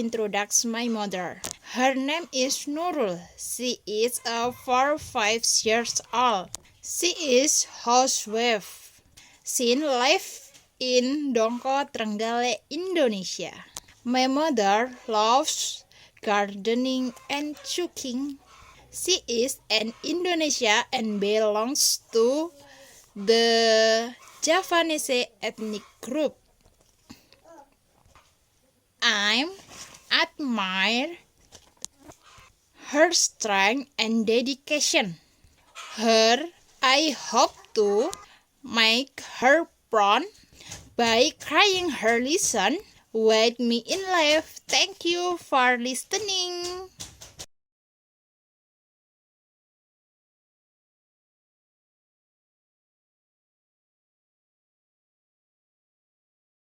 introduce my mother. Her name is Nurul. She is 5 years old. She is housewife. She lives in Dongko, Trenggalek, Indonesia. My mother loves gardening and cooking. She is an Indonesian and belongs to the Javanese ethnic group. I admire her strength and dedication. I hope to make her proud by crying her lesson with me in life. Thank you for listening.